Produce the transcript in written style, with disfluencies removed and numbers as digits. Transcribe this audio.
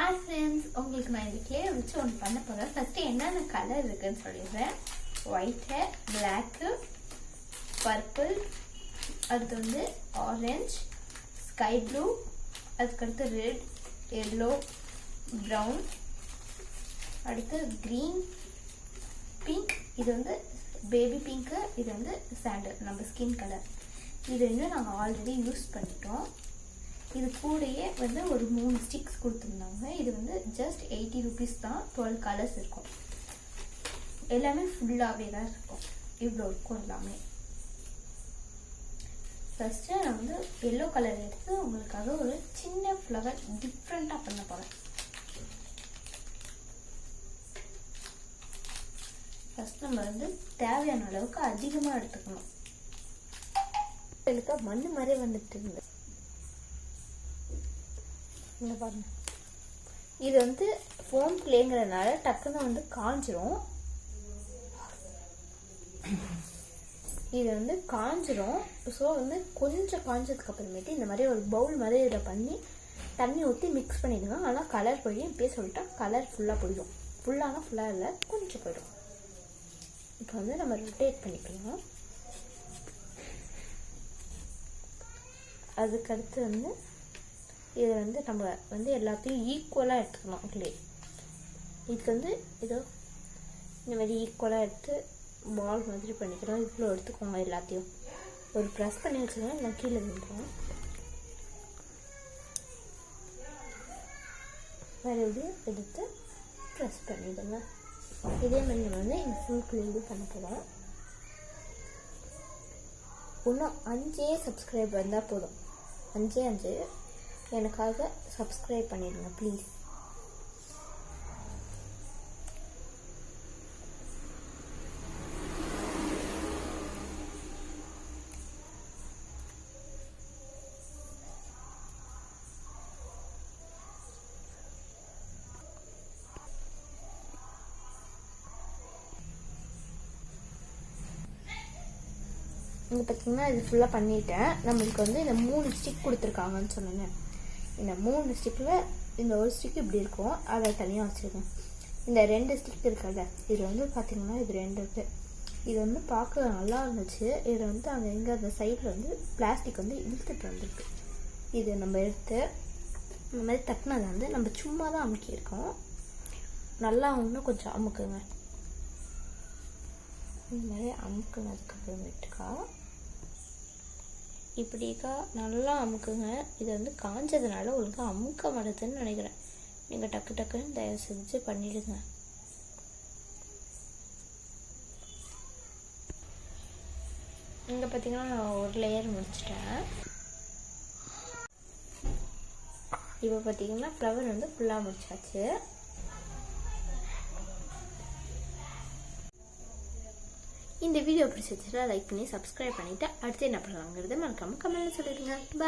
Hi friends, உங்களுக்கு நான் இந்த clay வச்சு ஒன்னு பண்ண போறேன். ஃபர்ஸ்ட் என்னென்ன கலர் இருக்குன்னு சொல்லிடுறேன். White, black, purple, அடுத்து வந்து orange, sky blue, அதுக்கு red, yellow, brown, அடுத்து green, pink, இது வந்து baby pink, இது வந்து sand நம்ம skin color. இது வந்து நாங்க ஆல்ரெடி யூஸ் பண்ணிட்டோம். இது கூடயே வந்து ஒரு 3 ஸ்டிக்ஸ் கொடுத்துருந்தாங்க. இது வந்து ஜஸ்ட் 80 rupees தான். 12 கலர்ஸ் இருக்கும். எல்லாமே ஃபுல்லாகவே தான் இருக்கும். இவ்வளோ இருக்கும் எல்லாமே. ஃபர்ஸ்ட் நான் வந்து எல்லோ கலர் எடுத்து உங்களுக்காக ஒரு சின்ன ஃப்ளவர் டிஃப்ரெண்ட்டாக பண்ண போகிறேன். ஃபர்ஸ்ட் நம்ம வந்து தேவையான அளவுக்கு அதிகமாக எடுத்துக்கணும். எனக்கு மண் மாதிரி வந்துட்டு இருந்தது. இங்க பாருங்க, இது வந்து ஃபோம் கிளேங்கிறதுனால டக்குன்னு வந்து காஞ்சிரும். இது வந்து காஞ்சிரும். ஸோ வந்து கொஞ்சம் காஞ்சதுக்கு அப்புறமேட்டு இந்த மாதிரி ஒரு பவுல் மாதிரி இதில் பண்ணி தண்ணி ஊற்றி மிக்ஸ் பண்ணிடுங்க. ஆனால் கலர் போயிடும். இப்பயே சொல்லிட்டா கலர் ஃபுல்லாக போயிடும். ஃபுல்லாக இல்லை, கொஞ்சம் போயிடும். இப்போ வந்து நம்ம ரொட்டேட் பண்ணிக்கலாம். அதுக்கடுத்து வந்து இதை வந்து நம்ம வந்து எல்லாத்தையும் ஈக்குவலாக எடுத்துக்கணும். கிளே இதுக்கு வந்து இதோ இந்த மாதிரி ஈக்குவலாக எடுத்து பால் மாதிரி பண்ணிக்கிறோம். இவ்வளோ எடுத்துக்கோங்க. எல்லாத்தையும் ஒரு ப்ரெஸ் பண்ணி வச்சுக்கோங்க. இல்லை கீழே விழுந்துடும். மறுபடியும் எடுத்து ப்ரெஸ் பண்ணிடுங்க. இதே மாதிரி நம்ம வந்து இந்த ஃபுல் கிளீன் பண்ண போகிறோம். இன்னும் 5 சப்ஸ்கிரைப் வந்தால் போதும். 5 எனக்காக சப்ஸ்கிரைப் பண்ணிடுங்க ப்ளீஸ். இங்கே பார்த்தீங்கன்னா இது ஃபுல்லாக பண்ணிட்டேன். நம்மளுக்கு வந்து இந்த 3 ஸ்டிக் கொடுத்துருக்காங்கன்னு சொன்னேன். இந்த 3 ஸ்டிக்கில் இந்த ஒரு ஸ்டிக் இப்படி இருக்கும். அதை தனியாக வச்சுருக்கேன். இந்த 2 ஸ்டிக் இருக்கிறத இது வந்து பார்த்திங்கன்னா இது 2 இருக்குது. இது வந்து பார்க்க நல்லா இருந்துச்சு. இதில் வந்து அந்த எங்கே அந்த சைடில் வந்து பிளாஸ்டிக் வந்து இழுத்துட்டு வந்துருக்கு. இது நம்ம எடுத்து இந்த மாதிரி தட்டினதை வந்து நம்ம சும்மா தான் அமுக்கியிருக்கோம். நல்லா இன்னும் கொஞ்சம் அமுக்குங்க. இந்த மாதிரி அமுக்குனதுக்கு அப்புறமேட்டுக்கா இப்படிக்கா நல்லா அமுக்குங்க. இது வந்து காஞ்சதுனால உங்களுக்கு அமுக்க மாட்டேதுன்னு நினைக்கிறேன். நீங்கள் டக்குன்னு தயவு செஞ்சு பண்ணிடுங்க. இங்கே பார்த்தீங்கன்னா நான் ஒரு லேயர் முடிச்சிட்டேன். இப்போ பார்த்தீங்கன்னா ஃப்ளவர் வந்து ஃபுல்லாக முடிச்சாச்சு. இந்த வீடியோ பிடிச்சிருச்சுன்னா லைக் பண்ணி சப்ஸ்கிரைப் பண்ணிவிட்டு அடுத்து என்ன பண்ணலாங்கிறத மறக்காமல் கமெண்ட்ல சொல்லிடுங்க. பாய்.